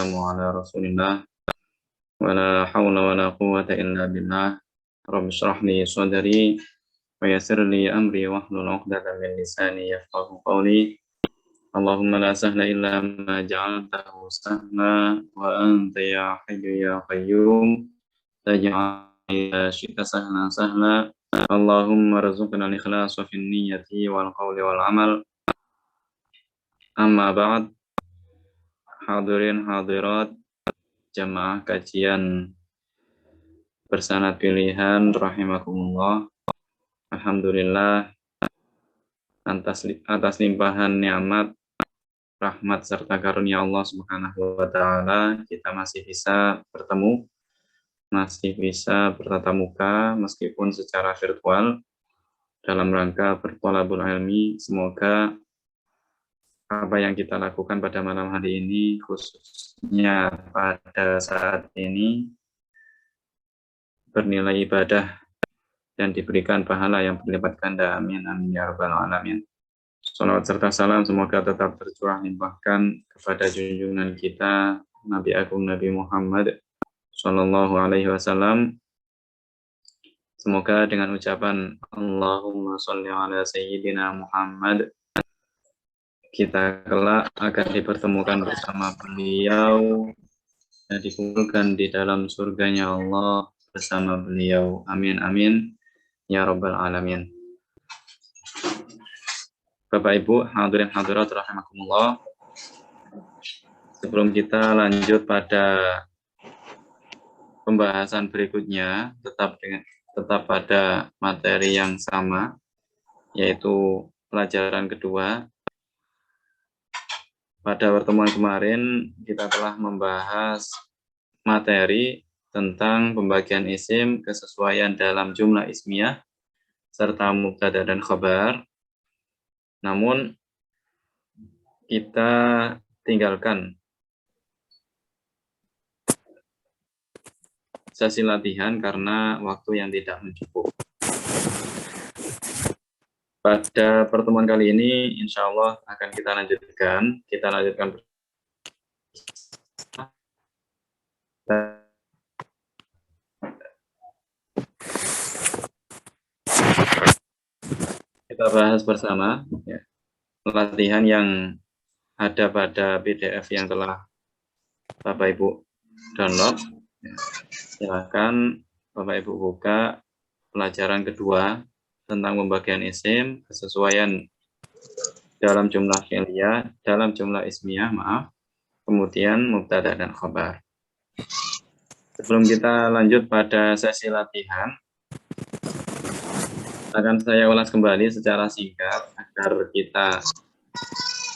على رسول الله ولا حول ولا قوة إلا بالله رب اشرح لي صدري ويسر لي أمري واحلل عقدة من لساني يفقه قولي اللهم لا سهل إلا ما جعلته سهلا وأنت يا حي يا قيوم تجعل إذا شئت سهلا سهلا اللهم ارزقنا الإخلاص في النية والقول والعمل أما بعد hadirin hadirat jamaah kajian bersanad pilihan rahimakumullah. Alhamdulillah atas limpahan nikmat, rahmat serta karunia Allah Subhanahu wa taala kita masih bisa bertemu, masih bisa bertatap muka meskipun secara virtual dalam rangka berthalabul ilmi. Semoga apa yang kita lakukan pada malam hari ini, khususnya pada saat ini, bernilai ibadah dan diberikan pahala yang berlipat ganda. Amin, amin, ya rabbal alamin. Salawat serta salam semoga tetap tercurah limpahkan kepada junjungan kita, Nabi Agung Nabi Muhammad Sallallahu Alaihi Wasallam. Semoga dengan ucapan Allahumma sholli ala Sayyidina Muhammad, kita kelak akan dipertemukan bersama beliau dan dikumpulkan di dalam surganya Allah bersama beliau. Amin, amin, ya rabbal alamin. Bapak Ibu hadirin hadirat rahimakumullah. Sebelum kita lanjut pada pembahasan berikutnya, tetap pada materi yang sama, yaitu pelajaran kedua. Pada pertemuan kemarin kita telah membahas materi tentang pembagian isim, kesesuaian dalam jumlah ismiyah, serta mubtada dan khabar. Namun kita tinggalkan sesi latihan karena waktu yang tidak mencukupi. Pada pertemuan kali ini, insya Allah akan kita lanjutkan. Kita bahas bersama ya, latihan yang ada pada PDF yang telah Bapak Ibu download. Silakan Bapak Ibu buka pelajaran kedua tentang pembagian isim, kesesuaian dalam jumlah fi'liyah, dalam jumlah ismiyah, kemudian mubtada dan khabar. Sebelum kita lanjut pada sesi latihan, akan saya ulas kembali secara singkat agar kita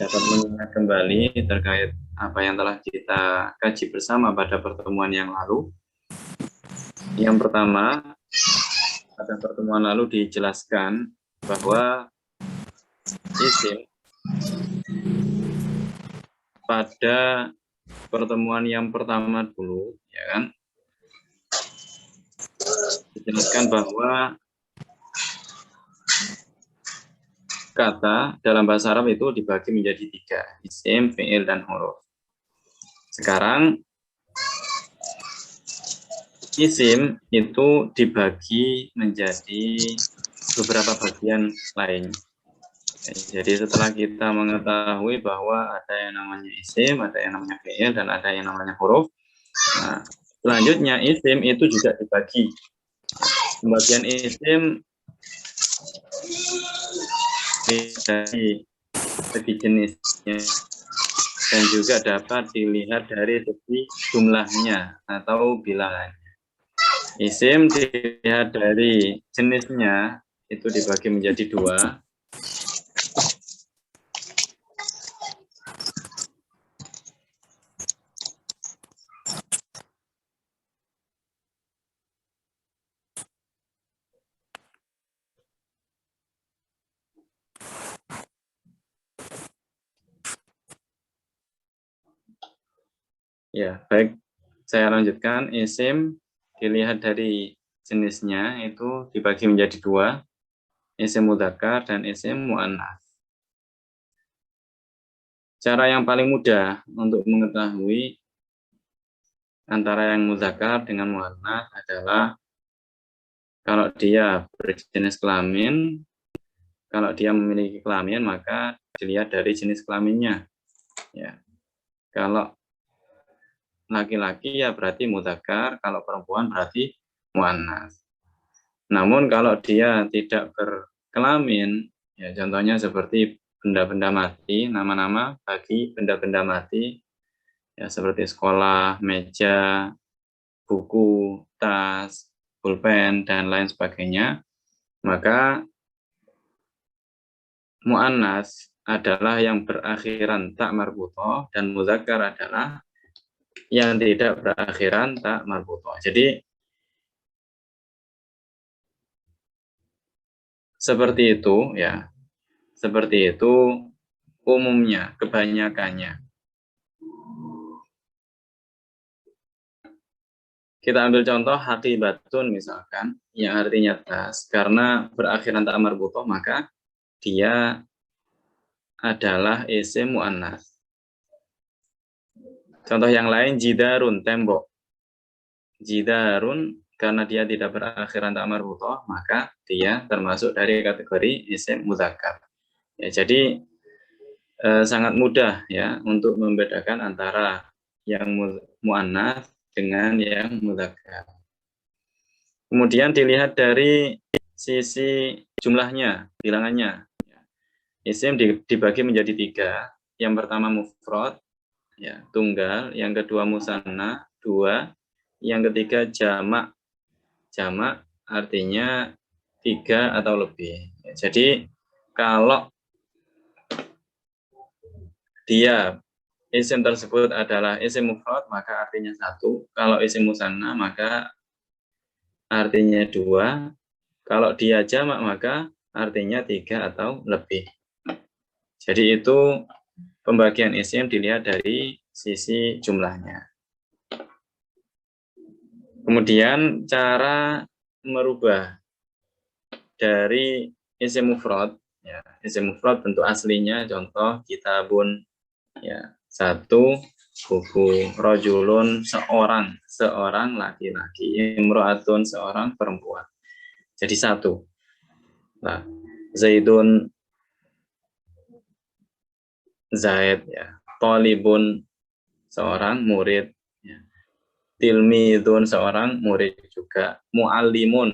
dapat mengingat kembali terkait apa yang telah kita kaji bersama pada pertemuan yang lalu. Yang pertama, pada pertemuan lalu dijelaskan bahwa isim pada pertemuan yang pertama dulu, ya kan, dijelaskan bahwa kata dalam bahasa Arab itu dibagi menjadi 3, isim, fi'il, dan huruf. Sekarang isim itu dibagi menjadi beberapa bagian lain. Jadi setelah kita mengetahui bahwa ada yang namanya isim, ada yang namanya fi'il, dan ada yang namanya huruf, nah, selanjutnya isim itu juga dibagi. Pembagian isim dari segi jenisnya dan juga dapat dilihat dari segi jumlahnya atau bilangannya. Isim dilihat dari jenisnya itu dibagi menjadi 2. Ya, baik. Saya lanjutkan. Isim dilihat dari jenisnya itu dibagi menjadi 2, isim mudzakkar dan isim muannats. Cara yang paling mudah untuk mengetahui antara yang muzakkar dengan muannats adalah kalau dia berjenis kelamin, kalau dia memiliki kelamin maka dilihat dari jenis kelaminnya. Ya. Kalau laki-laki ya berarti mudzakkar, kalau perempuan berarti muannats. Namun kalau dia tidak berkelamin, ya contohnya seperti benda-benda mati, nama-nama bagi benda-benda mati, ya seperti sekolah, meja, buku, tas, pulpen, dan lain sebagainya, maka mu'annas adalah yang berakhiran tak marbutoh dan mudzakkar adalah yang tidak berakhiran tak marbutoh. Jadi seperti itu ya. Seperti itu umumnya, kebanyakannya. Kita ambil contoh haqibatun misalkan, yang artinya tas, karena berakhiran tak marbutoh maka dia adalah isim mu'annas. Contoh yang lain jidarun, tembok. Jidarun karena dia tidak berakhiran tak marbutoh maka dia termasuk dari kategori isim mudzakkar. Ya, jadi sangat mudah ya untuk membedakan antara yang mu'annas dengan yang mudzakkar. Kemudian dilihat dari sisi jumlahnya, bilangannya. Isim dibagi menjadi 3. Yang pertama mufrad, ya, tunggal. Yang kedua musanna, 2. Yang ketiga jamak. Jamak artinya 3 atau lebih. Jadi kalau dia isim tersebut adalah isim mufrad maka artinya 1. Kalau isim musanna maka artinya 2. Kalau dia jamak maka artinya 3 atau lebih. Jadi itu pembagian isim dilihat dari sisi jumlahnya. Kemudian cara merubah dari isim mufrad, ya, isim mufrad bentuk aslinya contoh kitabun, ya, 1 buku, rojulun seorang laki-laki, imro'atun seorang perempuan. Jadi 1. Nah, Zaidun Zaid, ya, Tolibun seorang murid, ya. Tilmidun seorang murid juga, muallimun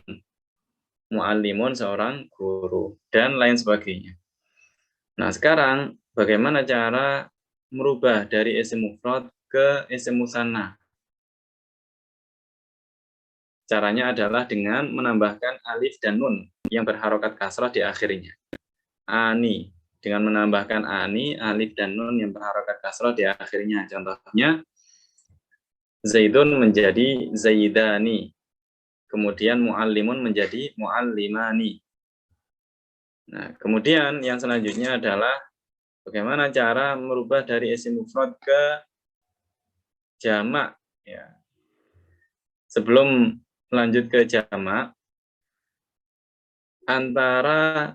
seorang guru, dan lain sebagainya. Nah, sekarang bagaimana cara merubah dari isim mufrad ke isim musanna? Caranya adalah dengan menambahkan alif dan nun yang berharokat kasrah di akhirnya. Ani, dengan menambahkan ani, alif dan nun yang berharokat kasrah di akhirnya. Contohnya Zaidun menjadi Zaidani. Kemudian muallimun menjadi muallimani. Nah, kemudian yang selanjutnya adalah bagaimana cara merubah dari isim mufrad ke jamak, ya. Sebelum lanjut ke jamak, antara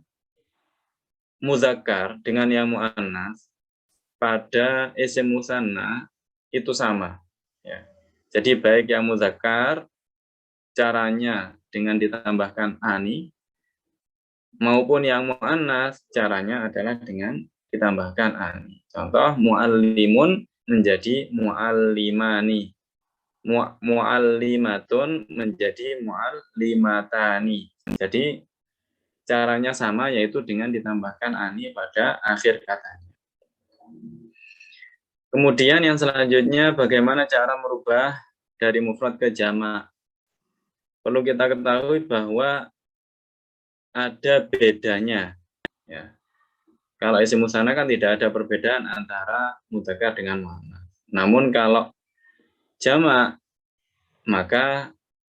muzakkar dengan yang muannas pada isim musanna itu sama, ya. Jadi baik yang muzakkar caranya dengan ditambahkan ani maupun yang muannas caranya adalah dengan ditambahkan ani. Contoh muallimun menjadi muallimani. Muallimatun menjadi muallimatani. Jadi caranya sama yaitu dengan ditambahkan ani pada akhir katanya. Kemudian yang selanjutnya bagaimana cara merubah dari mufrad ke jamak. Perlu kita ketahui bahwa ada bedanya, ya. Kalau isim musanna kan tidak ada perbedaan antara mudzakkar dengan muannats. Namun kalau jamak maka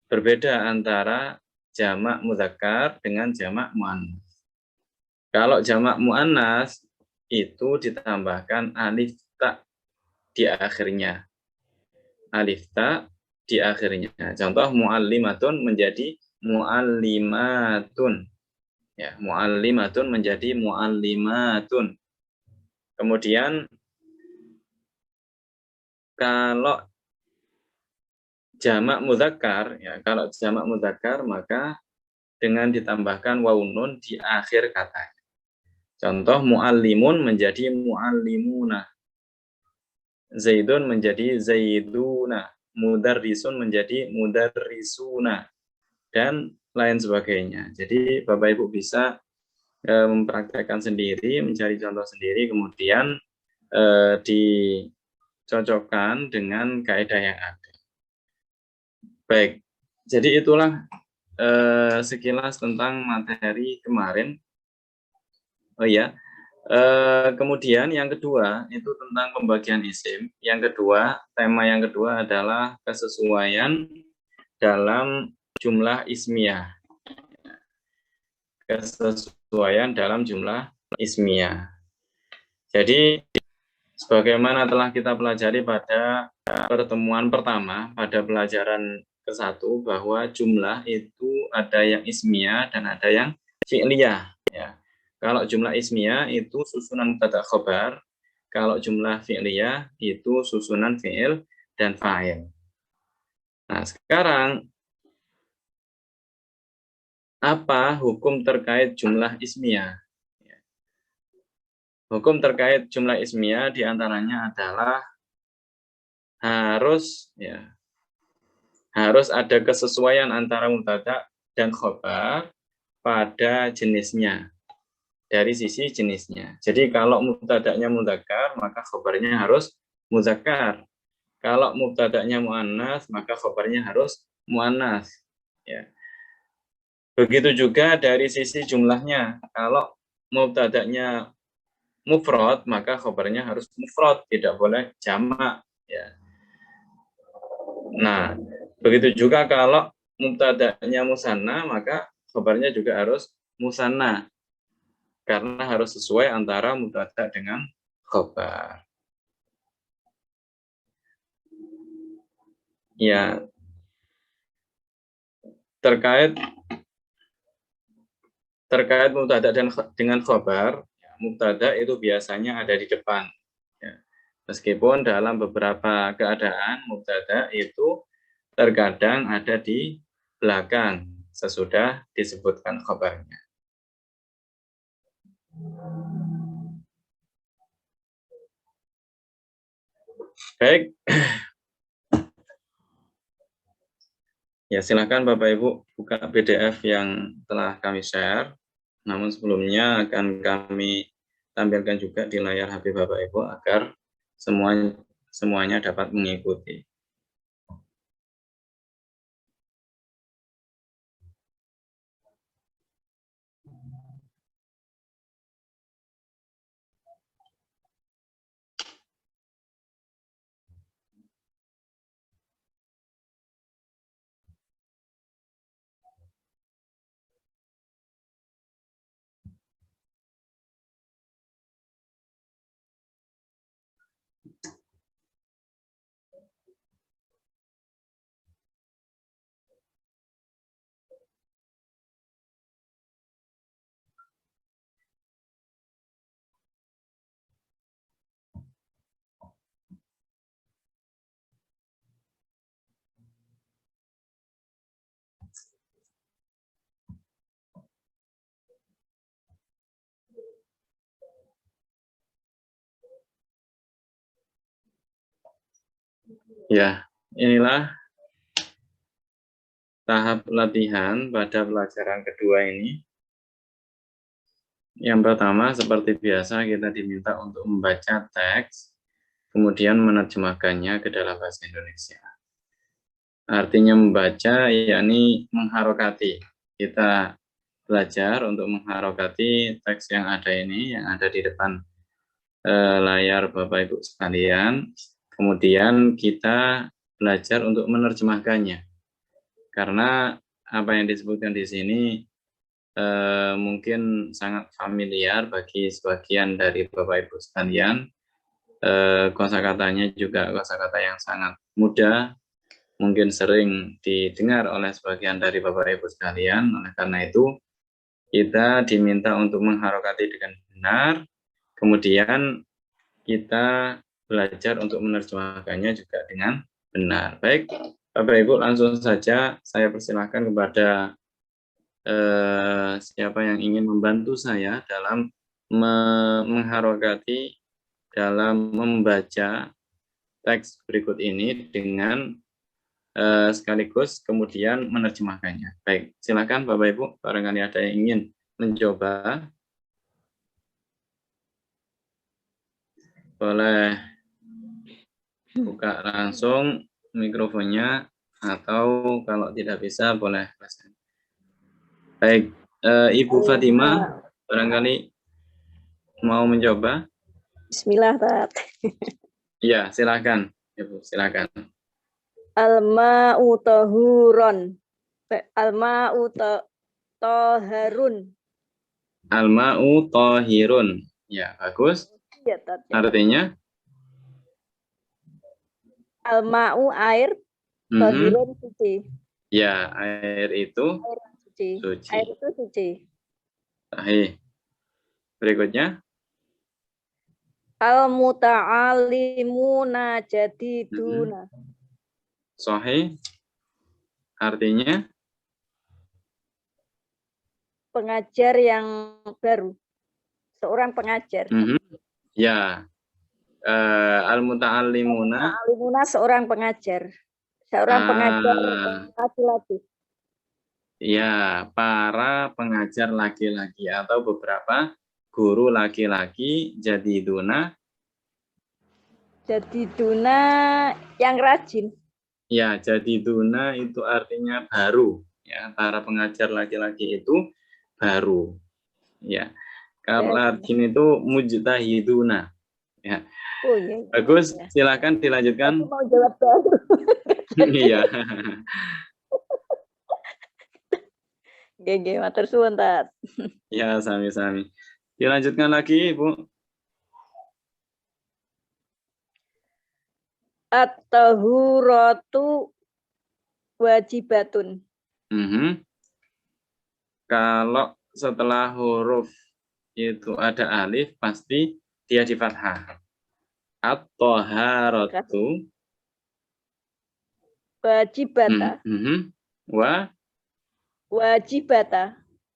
berbeda antara jamak mudzakkar dengan jamak muannats. Kalau jamak muannats itu ditambahkan alif ta di akhirnya. Alif ta di akhirnya. Contoh muallimatun menjadi muallimatun. Ya, muallimatun menjadi muallimatun. Kemudian kalau jamak mudzakkar, ya, kalau jamak mudzakkar maka dengan ditambahkan wawu nun di akhir kata. Contoh muallimun menjadi muallimuna. Zaidun menjadi zaiduna. Mudarrisun menjadi mudarrisuna. Dan lain sebagainya. Jadi Bapak Ibu bisa mempraktekkan sendiri, mencari contoh sendiri, kemudian dicocokkan dengan kaidah yang ada. Baik, jadi itulah sekilas tentang materi kemarin. Oh iya, kemudian yang kedua itu tentang pembagian isim. Yang kedua, tema yang kedua adalah kesesuaian dalam jumlah ismiyah. Kesesuaian dalam jumlah ismiyah. Jadi, sebagaimana telah kita pelajari pada pertemuan pertama, pada pelajaran ke-1, bahwa jumlah itu ada yang ismiyah dan ada yang fi'liyah. Ya. Kalau jumlah ismiyah itu susunan mubtada khobar, kalau jumlah fi'liyah itu susunan fi'il dan fa'il. Nah, sekarang apa hukum terkait jumlah ismiyah? Hukum terkait jumlah ismiyah diantaranya adalah harus ada kesesuaian antara mubtada dan khobar pada jenisnya, dari sisi jenisnya. Jadi kalau mubtada'nya mudzakkar, maka khobarnya harus mudzakkar. Kalau mubtada'nya muannas, maka khobarnya harus muannas. Ya. Begitu juga dari sisi jumlahnya. Kalau mubtada'nya mufrad, maka khobarnya harus mufrad, tidak boleh jamak. Ya. Nah, begitu juga kalau mubtada'nya musanna, maka khobarnya juga harus musanna. Karena harus sesuai antara mubtada dengan khobar. Ya, terkait mubtada dengan khobar, mubtada itu biasanya ada di depan. Ya. Meskipun dalam beberapa keadaan mubtada itu terkadang ada di belakang sesudah disebutkan khobarnya. Baik. Ya, silakan Bapak Ibu buka PDF yang telah kami share. Namun sebelumnya akan kami tampilkan juga di layar HP Bapak Ibu agar semuanya dapat mengikuti. Ya, inilah tahap latihan pada pelajaran kedua ini. Yang pertama, seperti biasa, kita diminta untuk membaca teks, kemudian menerjemahkannya ke dalam bahasa Indonesia. Artinya membaca, yakni mengharokati. Kita belajar untuk mengharokati teks yang ada ini, yang ada di depan layar Bapak Ibu sekalian. Kemudian kita belajar untuk menerjemahkannya. Karena apa yang disebutkan di sini mungkin sangat familiar bagi sebagian dari Bapak Ibu sekalian. Kosakatanya juga kosakata yang sangat mudah, mungkin sering didengar oleh sebagian dari Bapak Ibu sekalian. Oleh karena itu, kita diminta untuk mengharokati dengan benar, kemudian kita belajar untuk menerjemahkannya juga dengan benar. Baik, Bapak Ibu langsung saja saya persilahkan kepada siapa yang ingin membantu saya dalam mengharokati dalam membaca teks berikut ini dengan sekaligus kemudian menerjemahkannya. Baik, silakan Bapak Ibu, barangkali ada yang ingin mencoba, boleh buka langsung mikrofonnya atau kalau tidak bisa boleh. Baik, Ibu Fatimah, barangkali mau mencoba. Bismillah, Tat. Ya, silakan, Ibu, silakan. Al-ma'u tahuron. Al-ma'u taharun. Al-ma'u tahirun. Ya, bagus. Ya, Tat. Artinya? Al-ma'u air, tahirun suci. Ya, air itu Air suci. suci. Air itu suci. Sahih. Berikutnya. Al-muta'alimuna jadiduna. Sahih. Artinya? Pengajar yang baru. Seorang pengajar. Ya. Al-muta'alimuna. Al-muta'alimuna seorang pengajar. Seorang pengajar laki-laki. Ya, para pengajar laki-laki atau beberapa guru laki-laki jadiduna. Jadiduna yang rajin. Ya, jadiduna itu artinya baru. Ya, para pengajar laki-laki itu baru. Ya, kalau rajin itu mujtahiduna. Ya. Oh, iya. Bagus, silakan dilanjutkan. Aku mau jawab baru. Iya. GG, matur suwun, Tat. Ya, sami-sami. Dilanjutkan lagi, Ibu. At-tahuratu wajibatun. Kalau setelah huruf itu ada alif, pasti dia di fathah. At-taharatu Wajibata. Wajibata.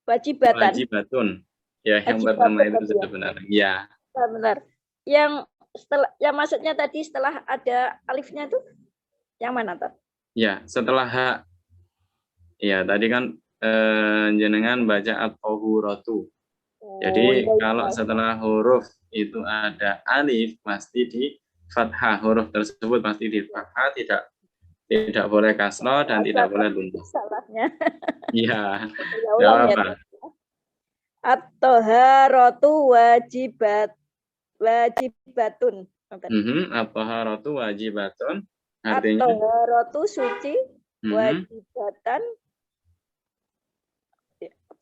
Wajibatan. Wajibatun. Ya, yang pertama itu sudah benar. Ya. Benar. Yang setelah, yang maksudnya tadi setelah ada alifnya itu yang mana, Tat? Ya, setelah H. Ya, tadi kan jenengan baca at-tahuratu. Jadi kalau setelah huruf itu ada alif, pasti di fathah. Huruf tersebut pasti di fathah, tidak boleh kasroh dan tidak boleh luntur. Salahnya. Iya. Ya apa? At-taharatu wajibatun. At-taharatu wajibatun. Artinya at-taharatu suci, wajibatan.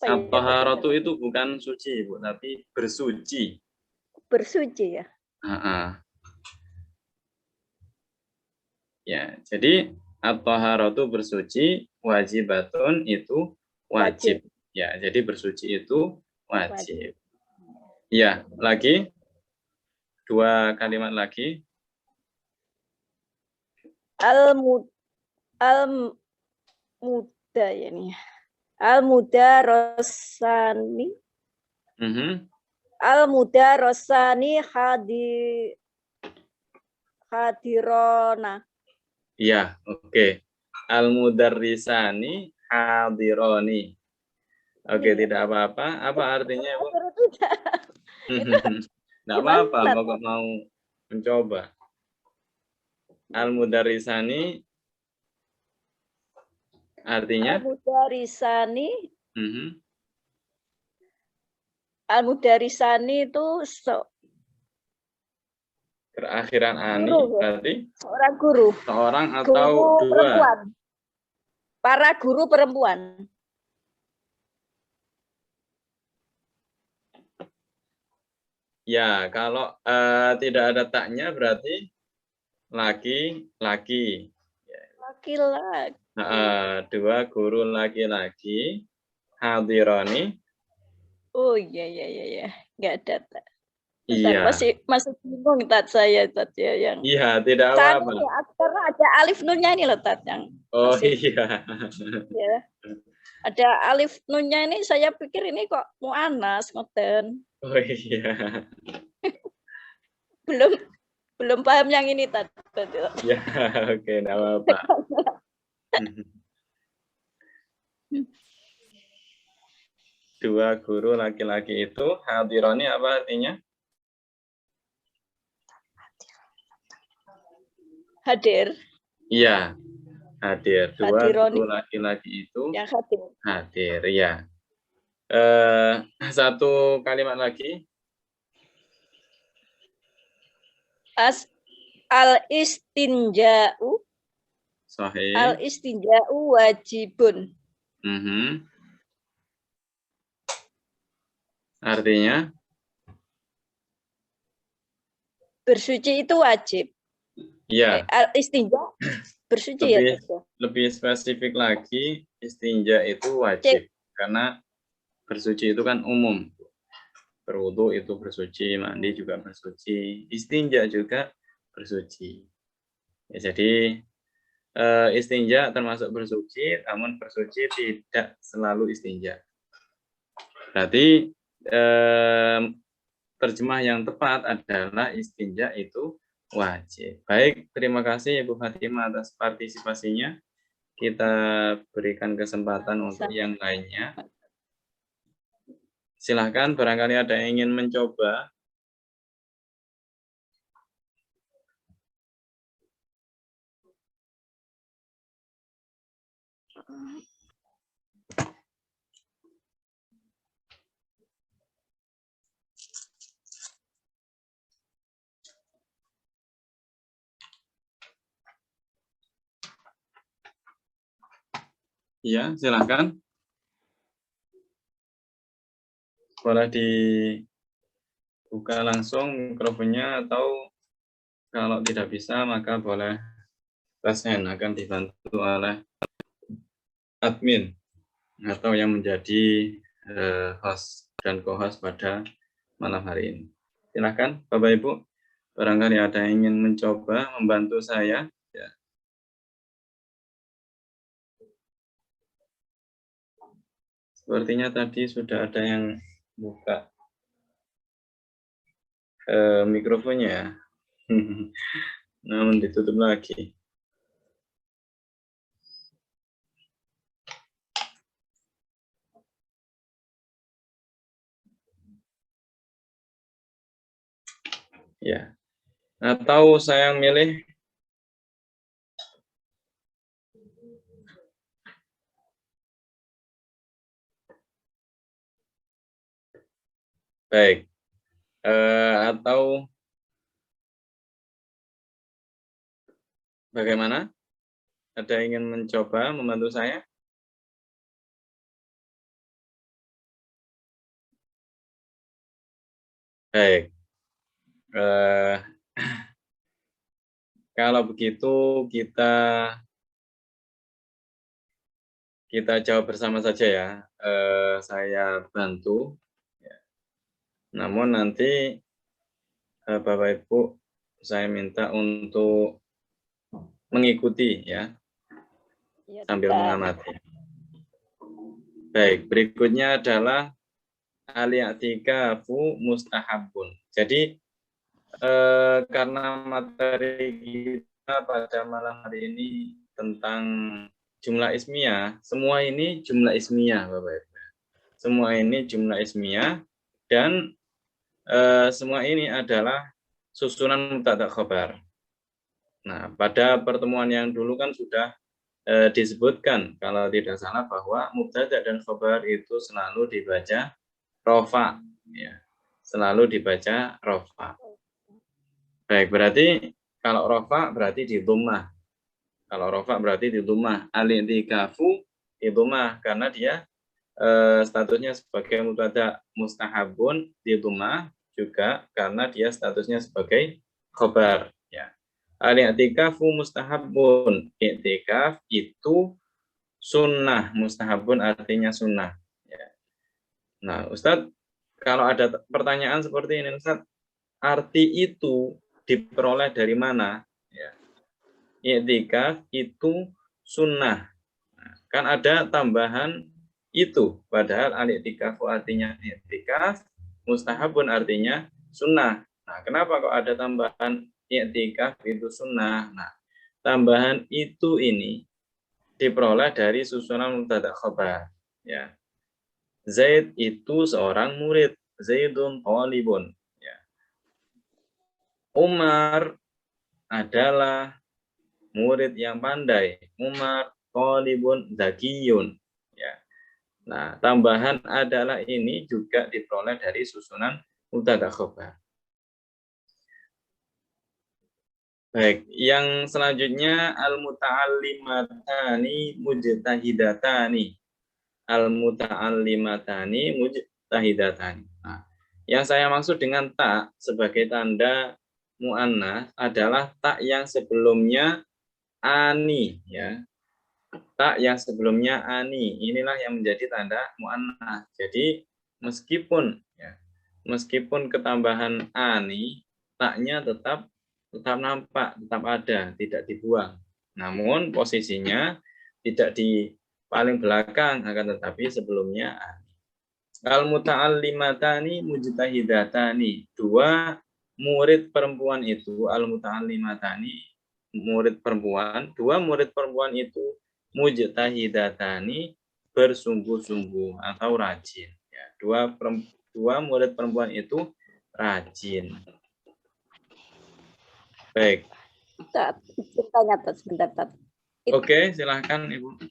At-taharatu itu bukan suci, Ibu, tapi bersuci. Bersuci ya. Ya, jadi at-taharatu bersuci, wajibatun itu wajib. Ya, jadi bersuci itu wajib. Ya, lagi 2 kalimat lagi. Al-muda ya nih. Al-mudarosani. Al-mudarosani hadirona. Iya, oke. Al-mudarrisani hadironi. Oke, tidak apa-apa. Apa artinya, Bu? Tidak apa-apa, pokok mau mencoba. Al-mudarrisani artinya? Al-mudarrisani itu berakhiran ani, guru, berarti? Seorang guru. Seorang atau guru 2? Perempuan. Para guru perempuan. Ya, kalau tidak ada taknya berarti laki-laki. Laki-laki. 2 guru laki-laki hadironi. Oh iya, nggak ada. Iya, Masih bingung Tat saya Tat ya yang iya, tidak kan apa-apa. ini karena ada alif nunnya ini loh Tat yang Oh masih iya. ya. Ada alif nunnya ini saya pikir ini kok muannas ngoten. Oh iya. Belum belum paham yang ini Tat. Ya, oke, tidak apa-apa. Dua guru laki-laki itu hadironi apa artinya? Hadir. Iya, hadir. Dua Hadironi guru laki-laki itu yang hadir. hadir, ya. Satu kalimat lagi. Al istinja'u. Sahih. Al istinja'u wajibun. Artinya? Bersuci itu wajib. Iya. Al istinja bersuci lebih spesifik lagi, istinja itu wajib. Karena bersuci itu kan umum. Berwudu itu bersuci, mandi juga bersuci, istinja juga bersuci. Ya, jadi istinja termasuk bersuci, namun bersuci tidak selalu istinja. Berarti terjemah yang tepat adalah istinja itu wajib. Baik, terima kasih Ibu Fatimah atas partisipasinya. Kita berikan kesempatan untuk yang lainnya. Silahkan, barangkali ada yang ingin mencoba. Iya, silahkan. Boleh dibuka langsung mikrofonnya atau kalau tidak bisa maka boleh raise hand, akan dibantu oleh admin atau yang menjadi host dan co-host pada malam hari ini. Silahkan Bapak Ibu, barangkali ada yang ingin mencoba membantu saya. Ya. Sepertinya tadi sudah ada yang buka mikrofonnya, namun ditutup lagi. Ya, atau saya milih baik, atau bagaimana? Ada yang ingin mencoba membantu saya? Baik, kalau begitu kita jawab bersama saja ya. Saya bantu. Namun nanti Bapak Ibu saya minta untuk mengikuti ya, sambil mengamati. Baik, berikutnya adalah al-i'tikafu mustahabun. Jadi karena materi kita pada malam hari ini tentang jumlah ismiyah, semua ini jumlah ismiyah Bapak Ibu. Semua ini jumlah ismiyah dan semua ini adalah susunan mubtada khabar. Nah, pada pertemuan yang dulu kan sudah disebutkan kalau tidak salah bahwa mubtada dan khabar itu selalu dibaca rofa, ya. Selalu dibaca rofa. Baik, berarti kalau rofa berarti di dhammah. Kalau rofa berarti di dhammah. Al-i'tikafu di dhammah karena dia statusnya sebagai mubtada mustahabun di dhammah juga karena dia statusnya sebagai khabar, ya. Al-i'tikafu mustahabun. I'tikaf itu sunnah, mustahabun artinya sunnah. Ya. Nah, Ustadz, kalau ada pertanyaan seperti ini, Ustadz, arti itu diperoleh dari mana? Ya. I'tikaf itu sunnah. Nah, kan ada tambahan itu, padahal al-i'tikaf artinya i'tikaf, mustahabun artinya sunnah. Nah, kenapa kok ada tambahan i'tikaf itu sunnah? Nah, tambahan itu ini diperoleh dari susunan mubtada khabar. Ya. Zaid itu seorang murid. Zaidun thalibun. Ya. Umar adalah murid yang pandai. Umar thalibun zakiyun. Ya. Nah, tambahan adalah ini juga diperoleh dari susunan mubtada khabar. Baik, yang selanjutnya al-muta'allimatani mujtahidatani. Al-muta'allimatani mujtahidatani. Nah, yang saya maksud dengan tak sebagai tanda mu'annas adalah tak yang sebelumnya ani, ya. Tak yang sebelumnya ani. Inilah yang menjadi tanda mu'annas. Jadi meskipun ketambahan ani, taknya tetap nampak, tetap ada, tidak dibuang. Namun posisinya tidak di paling belakang, akan tetapi sebelumnya ani. Al-muta'allimatani mujtahidatani. Dua murid perempuan itu, al-muta'allimatani, murid perempuan, dua murid perempuan itu mujtahidatani, bersungguh-sungguh atau rajin. Ya, dua murid perempuan itu rajin. Baik. Tanya sebentar, Tat. Oke, silahkan Ibu.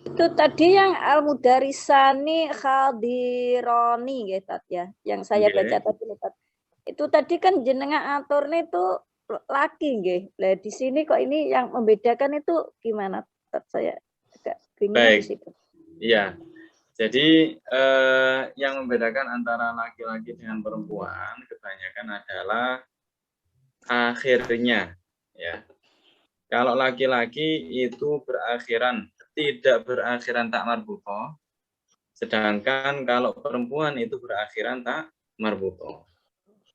Itu tadi yang al-mudarisani khadironi ya, Tat, ya. Yang saya baca tadi, Tat. Itu tadi kan jenengan aturnya itu laki nggih. Lah di sini kok ini yang membedakan itu gimana? Tat, saya agak bingung di situ. Iya. Jadi yang membedakan antara laki-laki dengan perempuan kebanyakan adalah akhirnya, ya. Kalau laki-laki itu tidak berakhiran tak marbutoh, sedangkan kalau perempuan itu berakhiran tak marbutoh.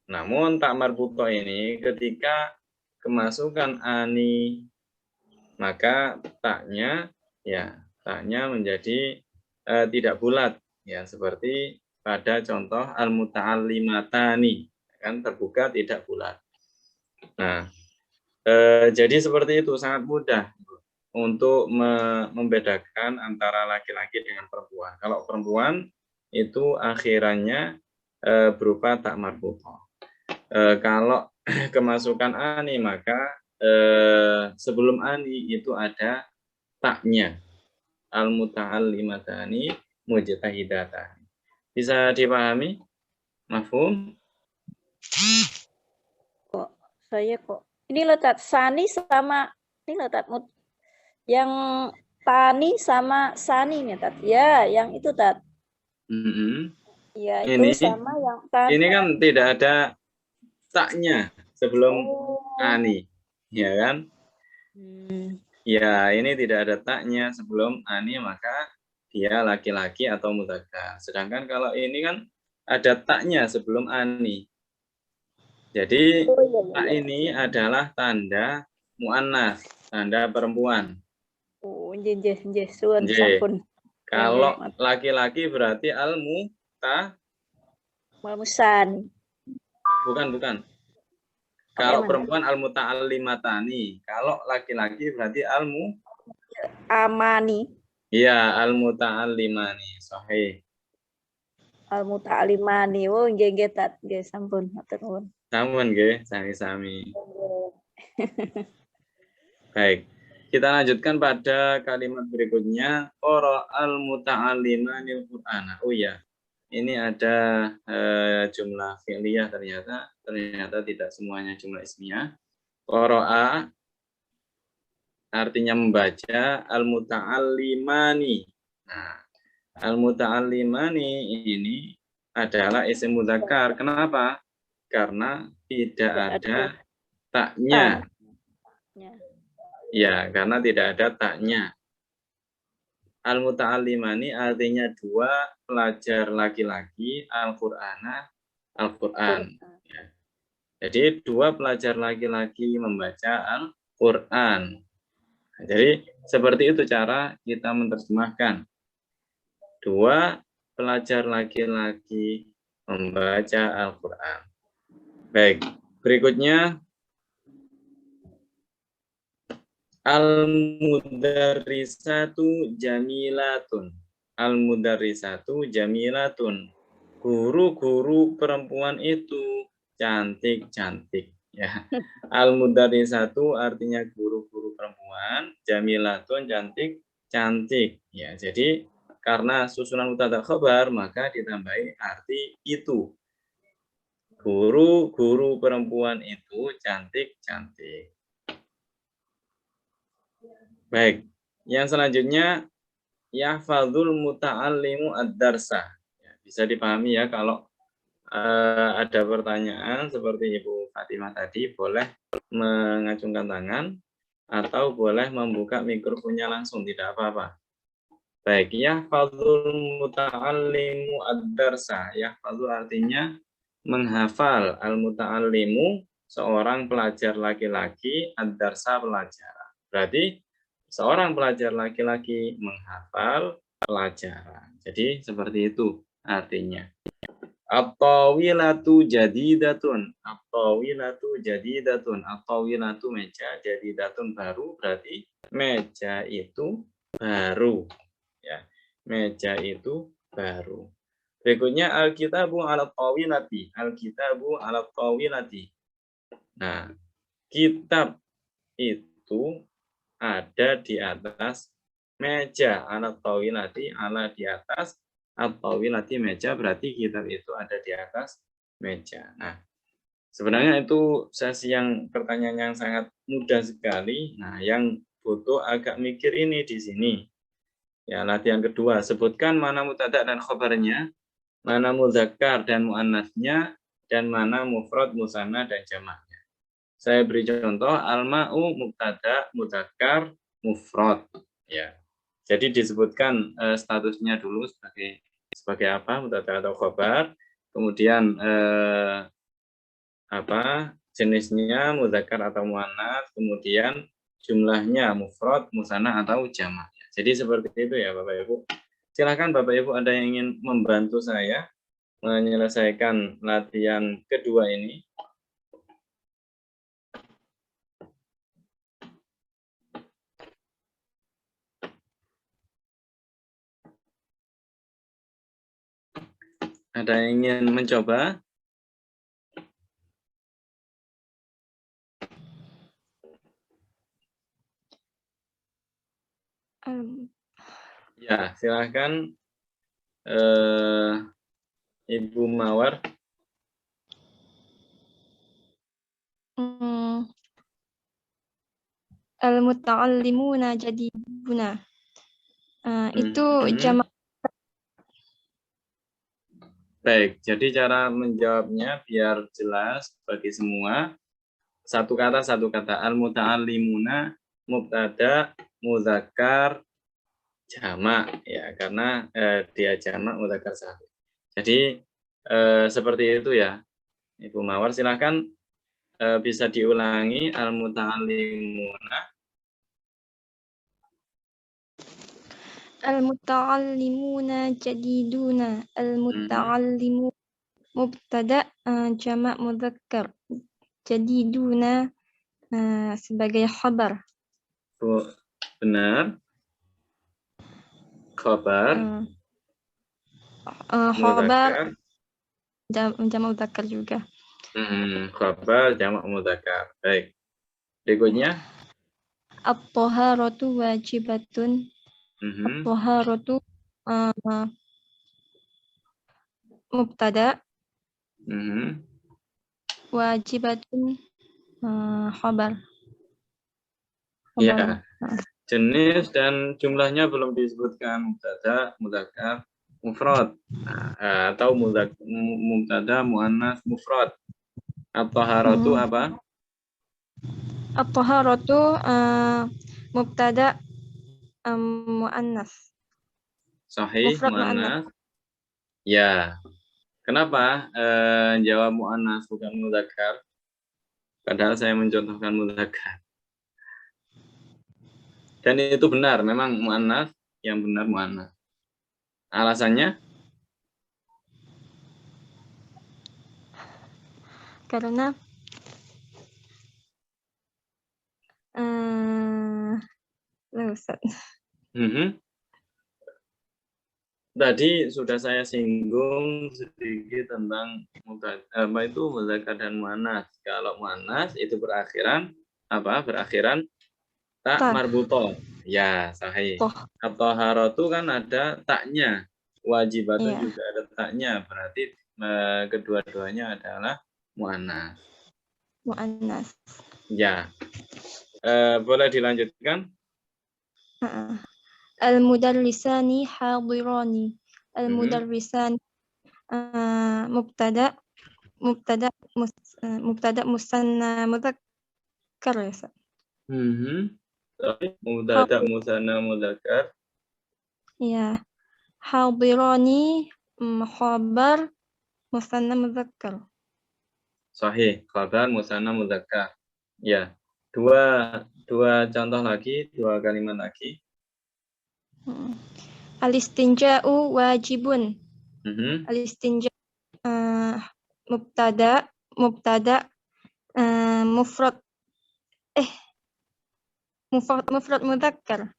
Namun tak marbutoh ini ketika kemasukan ani, maka taknya menjadi tidak bulat, ya, seperti pada contoh al-muta'allimatani, kan terbuka tidak bulat. Nah, jadi seperti itu, sangat mudah untuk membedakan antara laki-laki dengan perempuan. Kalau perempuan itu akhirannya berupa tak marbutoh. Kalau kemasukan ani, maka sebelum ani itu ada taknya. Al-muta'allimatani mujtahidatani. Bisa dipahami? Mafhum? Kok ini letak sani sama ini letak yang tani sama sani nih, Tat. Ya, yang itu, Tat. Ya, itu sama yang tani. Ini kan tidak ada taknya sebelum ani, ya kan? Ya, ini tidak ada taknya sebelum ani, maka dia laki-laki atau mudzakkar. Sedangkan kalau ini kan ada taknya sebelum ani. Jadi tak ini adalah tanda mu'annas, tanda perempuan. Oh, nggih, sampun. Kalau laki-laki berarti al-musan. Bukan. Kalau perempuan al-muta'allimatani. Kalau laki-laki berarti amani. Iya, al-muta'allimani. Sahih. Al-muta'allimani. Oh, nggih, Tat. Nggih, sampun. Matur nuwun. Sampun nggih, sami-sami. Baik. Kita lanjutkan pada kalimat berikutnya. Qara al-muta'allimani al-Qur'ana. Oh ya. Ini ada jumlah fi'liyah ternyata tidak semuanya jumlah ismiyah. Qara'a artinya membaca, al-muta'allimani. Nah, al-muta'allimani ini adalah isim mudzakkar. Kenapa? Karena tidak ada taknya. Ya, karena tidak ada taknya. Al-muta'allimani artinya dua pelajar laki-laki Al-Qur'an. Ya. Jadi dua pelajar laki-laki membaca Al-Quran. Jadi seperti itu cara kita menerjemahkan. Dua pelajar laki-laki membaca Al-Quran. Baik, berikutnya Al-mudarrisatu jamilatun. Al-mudarrisatu jamilatun. Guru-guru perempuan itu cantik-cantik. Ya. Al-mudarrisatu artinya guru-guru perempuan, jamilatun cantik-cantik. Ya, jadi karena susunan mubtada khabar maka ditambahi arti itu. Guru-guru perempuan itu cantik-cantik. Baik, yang selanjutnya yahfadzul muta'allimu ad-darsa. Ya, bisa dipahami ya kalau ada pertanyaan seperti Ibu Fatimah tadi, boleh mengacungkan tangan atau boleh membuka mikrofonnya langsung, tidak apa-apa. Baik, yahfadzul muta'allimu ad-darsa. Yahfadzul artinya menghafal, al-muta'allimu seorang pelajar laki-laki, ad-darsa pelajaran. Berarti seorang pelajar laki-laki menghafal pelajaran. Jadi seperti itu artinya. At-tawilatu jadidatun. At-tawilatu jadidatun. At-tawilatu meja, jadidatun baru, berarti meja itu baru. Ya, meja itu baru. Berikutnya al-kitabu ala tawilati. Al-kitabu ala tawilati. Nah, kitab itu ada di atas meja. Ala tawilati, ala di atas, at-tawilati meja, berarti kitab itu ada di atas meja. Nah, sebenarnya itu sesi yang pertanyaan yang sangat mudah sekali. Nah, yang butuh agak mikir ini di sini. Ya, latihan kedua, sebutkan mana mubtada dan khabarnya, mana muzakkar dan muannasnya, dan mana mufrad, musanna dan jamaknya. Saya beri contoh, al-ma'u mubtada, muzakkar, mufrad. Ya. Jadi disebutkan statusnya dulu sebagai apa, mubtada atau khabar, kemudian jenisnya muzakkar atau muannas, kemudian jumlahnya mufrad, musanna atau jamak. Jadi seperti itu ya Bapak Ibu. Silakan Bapak Ibu ada yang ingin membantu saya menyelesaikan latihan kedua ini. Ada yang ingin mencoba? Ya, silakan Ibu Mawar. Al-muta'allimuna jadiduna. Itu jamak. Baik, jadi cara menjawabnya biar jelas bagi semua. Satu kata. Al-muta'allimuna, mubtada, muzakkar, jamak. Ya, karena dia jamak, muzakkar sahih. Jadi seperti itu ya. Ibu Mawar, silakan bisa diulangi al-muta'allimuna. Al-muta'allimuna jadiduna. Al-muta'allimu mubtada, jamak mudzakkar. Jadiduna sebagai khabar. Benar. Khabar. Khabar jamak mudzakkar juga. Khabar jamak mudzakkar. Baik. Berikutnya. At-taharatu wajibatun. At-taharatu mubtada. Wajibatun khabar. Ya. Jenis dan jumlahnya belum disebutkan, mubtada, mudzakkar, mufrad, atau mubtada, muannas, mufrad. At-taharatu apa? At-taharatu mubtada muannas. Sahih, muannas. Ya. Kenapa jawab muannas bukan mudzakkar? Padahal saya mencontohkan mudzakkar. Dan itu benar, memang muannas, yang benar muannas. Alasannya? Karena Ustaz. Tadi sudah saya singgung sedikit tentang apa itu mudzakkar dan muannas. Kalau muannas itu berakhiran apa? Berakhiran tak Ta. marbutoh. Ya, sahih. Toh. At-thaharatu kan ada taknya. Wajibatun Iya. juga ada taknya. Berarti kedua-duanya adalah muannas. Muannas. Ya. Boleh dilanjutkan? Al-mudarrisani hadirani. Al-mudarrisani mubtada musanna mudzakkar ya, Ustaz. Mubtada musanna mudzakkar. Iya. Hadirani khabar musanna mudzakkar. Sahih, khabar musanna mudzakkar. Ya. Dua contoh lagi, dua kalimat lagi. Al-istinja'u wajibun. Al-istinja mubtada mufrad mudzakkar.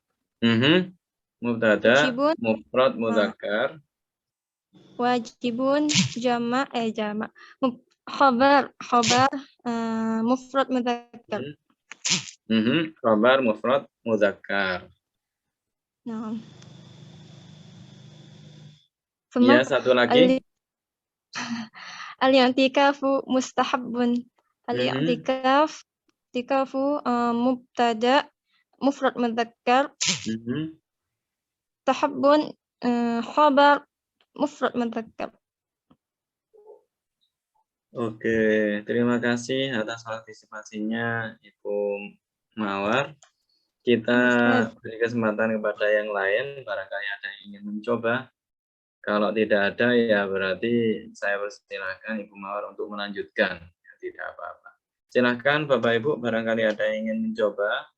Mubtada Wajibun mufrad mudzakkar. Wajibun jama' khabar mufrad mudzakkar. Khabar mufrad mudzakkar. Nah. Ya, satu lagi. Al-i'tikafu mustahabbun. Al-i'tikafu mubtada mufrad mudzakkar. Tahabbun khabar mufrad mudzakkar. Oke, terima kasih atas partisipasinya Ibu Mawar. Kita beri kesempatan kepada yang lain, barangkali ada yang ingin mencoba. Kalau tidak ada, ya berarti saya persilahkan Ibu Mawar untuk melanjutkan. Ya, tidak apa-apa. Silahkan Bapak Ibu, barangkali ada yang ingin mencoba.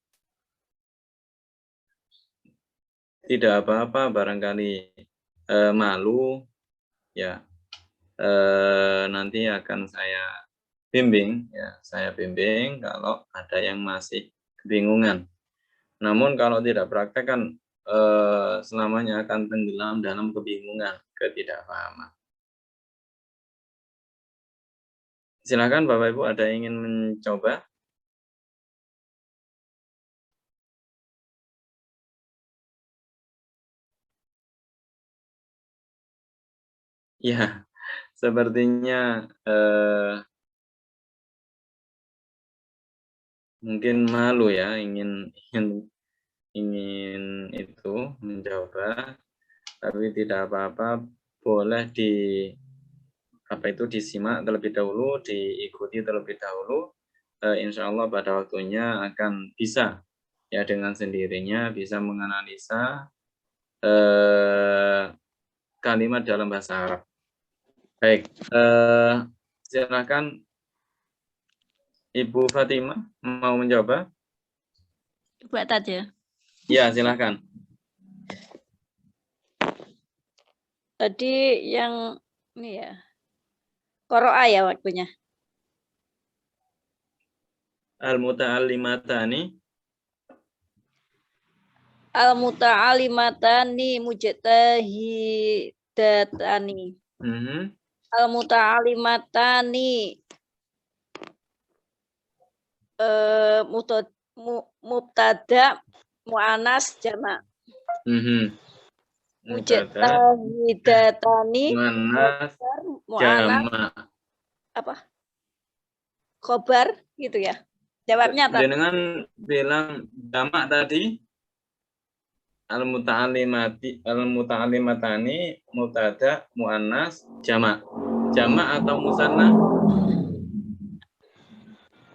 Tidak apa-apa, barangkali malu, ya. Nanti akan saya bimbing, ya. Saya bimbing kalau ada yang masih kebingungan. Namun kalau tidak praktek kan selamanya akan tenggelam dalam kebingungan, ketidakpahaman. Silakan Bapak Ibu, ada yang ingin mencoba? Ya, sepertinya mungkin malu ya, ingin itu mencoba, tapi tidak apa-apa, boleh disimak terlebih dahulu, diikuti terlebih dahulu. Insya Allah pada waktunya akan bisa ya dengan sendirinya bisa menganalisa kalimat dalam bahasa Arab. Baik, silakan Ibu Fatimah mau mencoba? Buat aja. Ya, silakan. Tadi yang ini ya, qira'a ya waktunya. Al-muta'allimatani. Al-muta'allimatani mujtahidatani. Al-muta'allimatani mubtada muannas jama'. Mujtahidatani muannas jama'. Apa? Khobar gitu ya. Jawabnya apa? Dengan bilang jama' tadi al-muta'allimatani mubtada muannas jama'. Jama' atau musanna?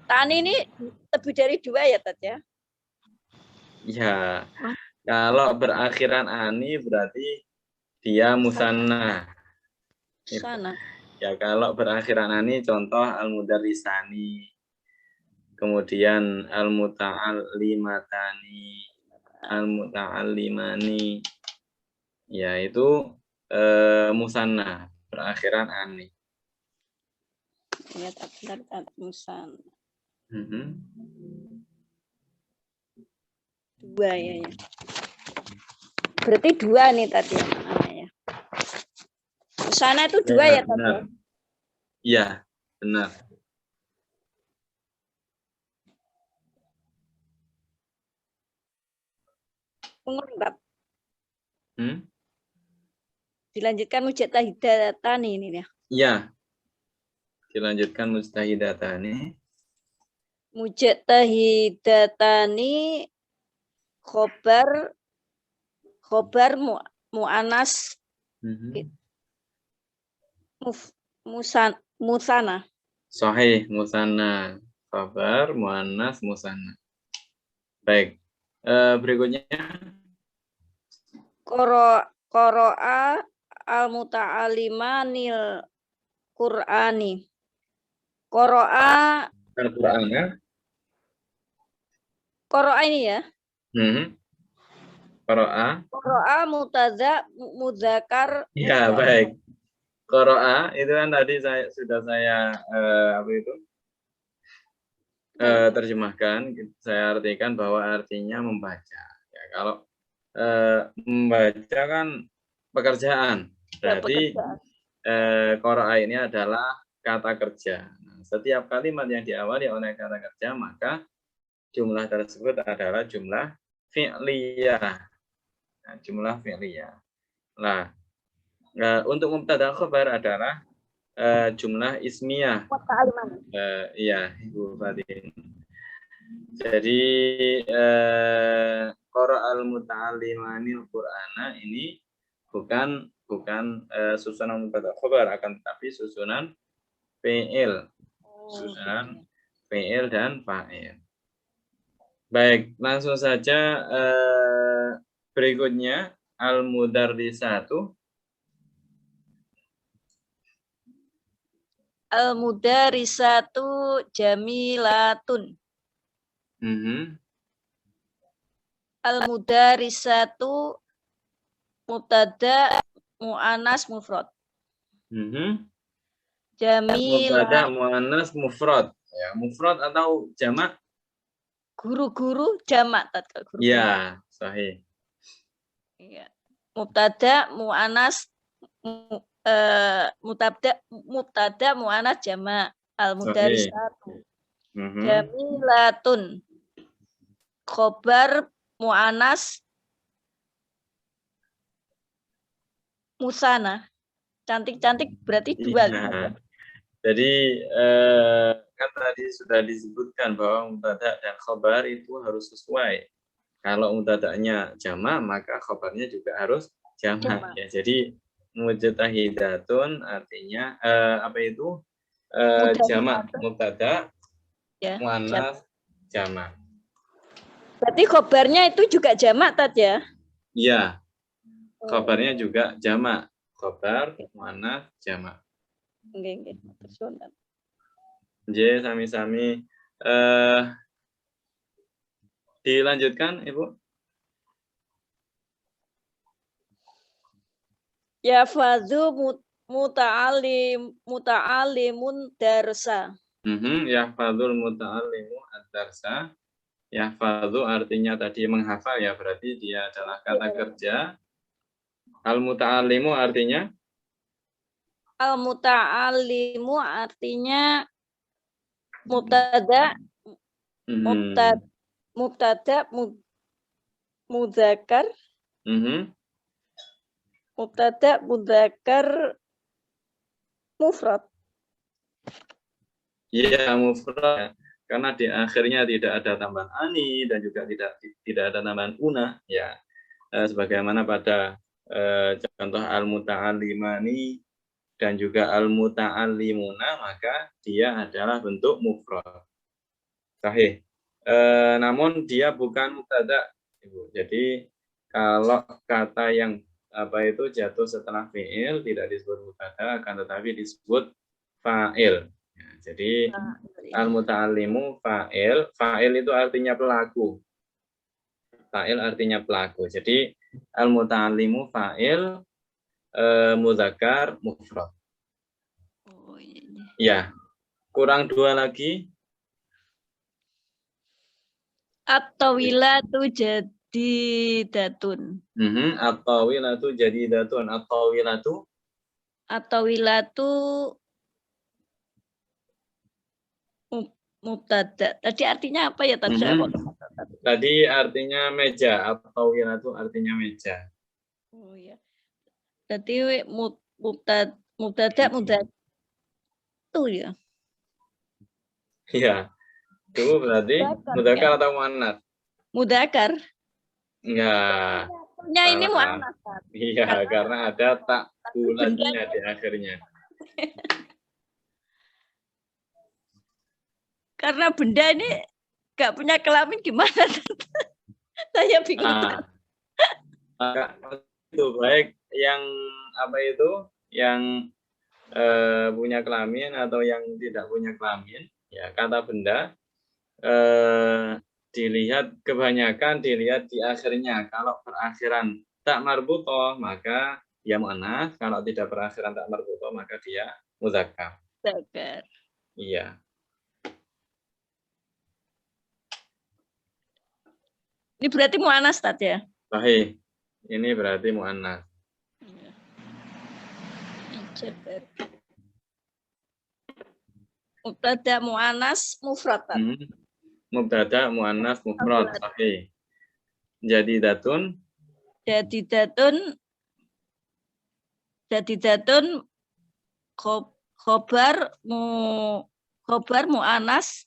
Tani ini lebih dari 2 ya, Tat ya? Ya. Kalau berakhiran ani berarti dia musanna. Sana. Ya, kalau berakhiran ani contoh al-mudarrisani. kemudian al-muta'allimatani, al-muta'allimani, ya itu musanna berakhiran ani. Ya, benar musan. Dua ya. Berarti dua nih tadi ya maknanya ya. Musana itu dua ya tadi. Benar. Iya, benar. Pengurang. Dilanjutkan mujtahidatani ini ya. Iya. Dilanjutkan mustahidatani. Mujtahidatani khobar mu'anas musana. Sahih musanna. Khabar muannas musanna. Baik. Berikutnya Qara'a al-muta'allimanil Qur'ani. Qara'a Al-Qur'an ya. Qara'a ini ya. Qara'a mudzakkar. Ya, baik. Qara'a itu kan tadi sudah saya terjemahkan, saya artikan bahwa artinya membaca. Ya, kalau membaca kan pekerjaan, berarti qara'a ini adalah kata kerja. Nah, setiap kalimat yang diawali oleh kata kerja, maka jumlah tersebut adalah jumlah fi'liyah. Nah, jumlah fi'liyah. Nah, untuk mubtada khabar adalah jumlah ismiyah. Iya, Ibu Fatin. Jadi qara'al muta'allimanil Qur'ana ini bukan susunan mubtada khabar, akan tetapi susunan fi'il. Susunan fi'il dan fa'il. Baik, langsung saja berikutnya al-mudarrisatu. Al-mudarrisatu jamilatun. Al-mudarrisatu mubtada muannas mufrad. Mubtada muannas mufrad. Ya, mufrad atau jamak? Guru-guru jamak tatkala guru. Ya, sahih. Iya. Mubtada muannas mubtada muannas jamak al-mudarrisatu. Jamilatun. Khobar muannas musana. Cantik-cantik berarti dua. Ya. Jadi kan tadi sudah disebutkan bahwa mubtada dan khobar itu harus sesuai. Kalau mubtada'nya jamak, maka khobarnya juga harus jamak. Ya, jadi mujtahidatun artinya apa itu? Jamak mubtada ya, muannas jamak. Berarti khobarnya itu juga jamak tadi ya? Iya. Khobarnya juga jamak. Khobar muannas jamak. Nggih. Nggih, sami-sami. Dilanjutkan, Ibu. Ya fadhu muta'allimun darsa. Ya fadhul muta'allimu ad-darsa. Ya fadhu artinya tadi menghafal ya, berarti dia adalah kata kerja. Al-muta'allimu artinya? Al-muta'allimu artinya mubtada mudzakkar. Mubtada mudzakkar mufrad. Iya, mufrad. Karena di akhirnya tidak ada tambahan ani dan juga tidak ada tambahan una, ya. Sebagaimana pada contoh al-muta'allimani dan juga al-muta'allimuna, maka dia adalah bentuk mufrad. Sahih. Namun dia bukan mubtada, Ibu. Jadi kalau kata yang jatuh setelah fi'il tidak disebut mubtada, akan tetapi disebut fa'il. Ya, jadi al-muta'allimu fa'il. Fa'il itu artinya pelaku. Fa'il artinya pelaku. Jadi al-muta'allimu fa'il, mudzakkar mufrad. Oh, iya. Ya. Kurang 2 lagi. At-tawilatu jadidatun. At-tawilatu jadidatun. At-tawilatu At-tawilatu mubtada. Tadi artinya apa ya tadi? Tadi artinya meja. At-tawilatu artinya meja. Oh ya. Tadi mubtada tuh ya. Iya. Itu berarti mudzakkar atau muannats? Mudzakkar. Enggak. Ya ini muannats. Iya, karena ada tak bulatnya di akhirnya. Karena benda ini nggak punya kelamin gimana? Saya bingung. Itu baik yang apa itu? Yang punya kelamin atau yang tidak punya kelamin, ya kata benda dilihat kebanyakan dilihat di akhirnya. Kalau berakhiran tak marbutoh maka dia muannats, kalau tidak berakhiran tak marbutoh maka dia mudzakkar. Mudzakkar. Iya. Ini berarti muannats tadi ya? Sahih. Ini berarti muannats. Mubtada muannats mufrad. Mubtada muannats mufrad. Sahih. Jadidatun khobar muannats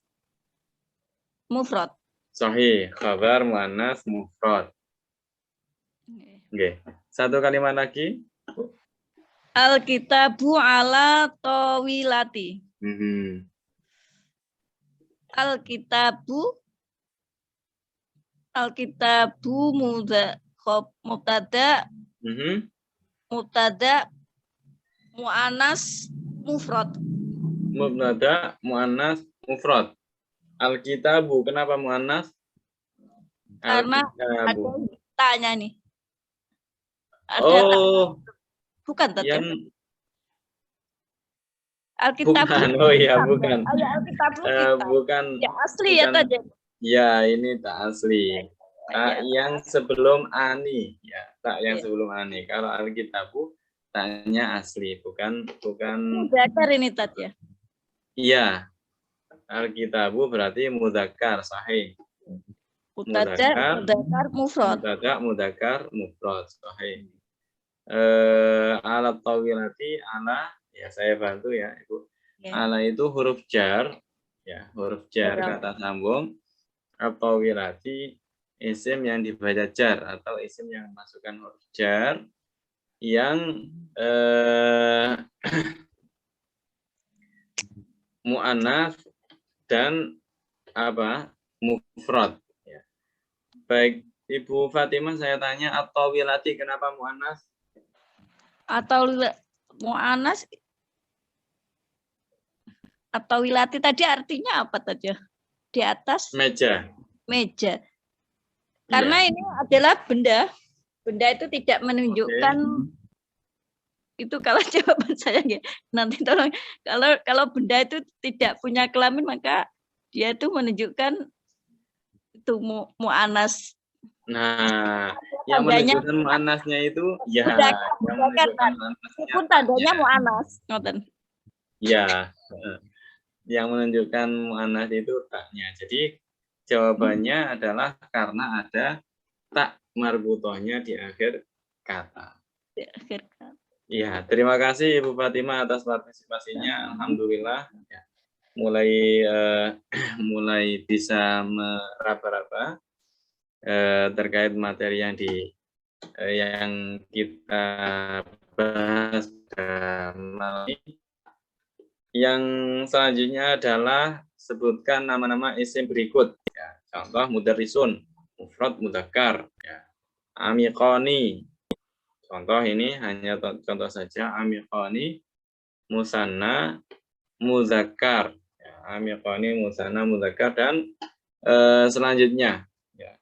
mufrad. Sahih, khabar muannats mufrad. Oke. Satu kalimat lagi. Al-kitabu ala tawilati. Al-kitabu mubtada muannats mufrad. Mubtada muannats mufrad. Al-kitabu kenapa muannats? Karena ada tanya nih. Ada bukan tadi. Alkitab. Bukan. Oh iya, bukan. Bukan. Ya asli bukan, ya tadi. Ya, ini tak asli. Tak yang sebelum ani, ya, tak yang sebelum ani. Kalau Alkitabu taknya asli, bukan. Mudzakkar ini tadi ya. Iya. Alkitabu berarti mudzakkar, sahih. Mudzakkar mufrad. Mudzakkar mufrad, sahih. Alat tawilati ala, ya saya bantu ya Ibu. Ala itu huruf jar, ya huruf jar kata sambung. At-tawilati isim yang dibaca jar atau isim yang memasukkan huruf jar yang muannats dan apa mufrad. Ya. Baik Ibu Fatimah, saya tanya at-tawilati kenapa muannats? Atau muannats atau wilati tadi artinya apa tadi? Di atas meja. Karena ini adalah benda. Benda itu tidak menunjukkan itu kalau jawaban saya ya. Nanti tolong kalau benda itu tidak punya kelamin maka dia itu menunjukkan itu muannats. Nah, yang menunjukkan muannasnya itu ya meskipun tandanya muannats, ngoten. Ya. Yang menunjukkan muannats itu taknya. Jadi jawabannya adalah karena ada tak marbutohnya di akhir kata. Di akhir kata. Ya, terima kasih Ibu Fatimah atas partisipasinya. Alhamdulillah ya. Mulai bisa meraba-raba terkait materi yang kita bahas malam ini. Yang selanjutnya adalah sebutkan nama-nama isim berikut. Ya, contoh mudarrisun, mufrad mudzakkar. Ya. Amiqani. Contoh ini hanya contoh saja. Amiqani, musanna, muzakkar. Ya, miqoni, musanna, muzakkar, dan selanjutnya. Ya.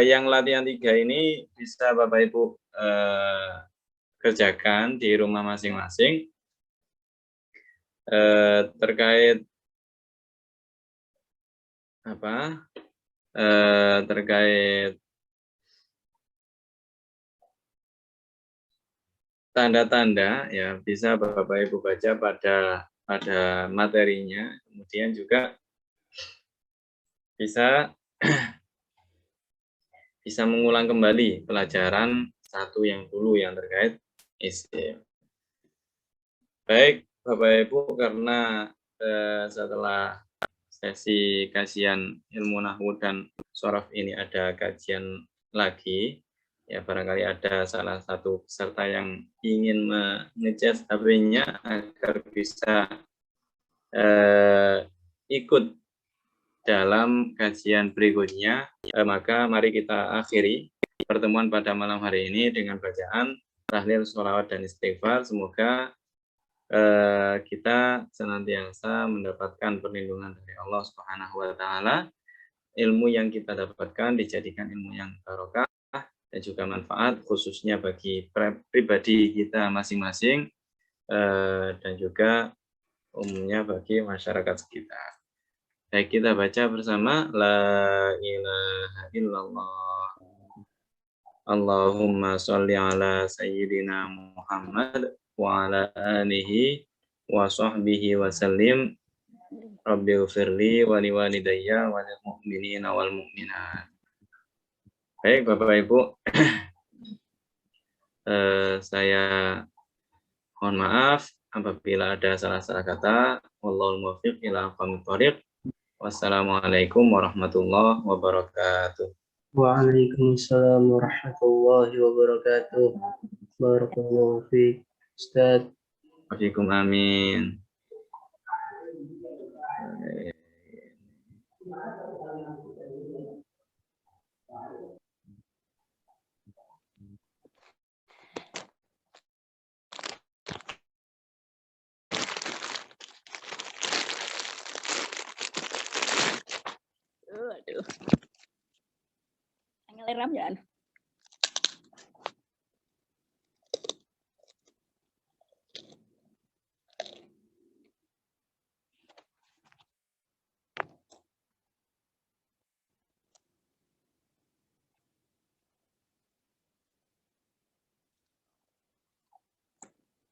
Yang latihan 3 ini bisa Bapak Ibu kerjakan di rumah masing-masing. Terkait apa? Terkait tanda-tanda, ya bisa Bapak Ibu baca pada materinya, kemudian juga bisa mengulang kembali pelajaran satu yang dulu yang terkait isim. Baik Bapak Ibu, karena setelah sesi kajian ilmu nahwu dan shorof ini ada kajian lagi, ya barangkali ada salah satu peserta yang ingin mengecas HP-nya agar bisa ikut dalam kajian berikutnya, maka mari kita akhiri pertemuan pada malam hari ini dengan bacaan tahlil, sholawat, dan istighfar. Semoga kita senantiasa mendapatkan perlindungan dari Allah Subhanahu wa Ta'ala. Ilmu yang kita dapatkan dijadikan ilmu yang barokah dan juga manfaat, khususnya bagi pribadi kita masing-masing dan juga umumnya bagi masyarakat sekitar. Baik, kita baca bersama. La ilaha illallah. Allahumma sholli ala sayyidina Muhammad wa ala alihi wa sahbihi wa sallim. Rabbi ghfirli wa liwalidayya wa lil mu'minina wal mu'minat. Baik Bapak Ibu, saya mohon maaf apabila ada salah-salah kata. Wallahul muwaffiq ila aqwamit thoriq. Wassalamualaikum warahmatullahi wabarakatuh. Waalaikumsalam warahmatullahi wabarakatuh. Barakallahu fiik, Ustaz. Wafikum amin. Aduh. Angel ram ya.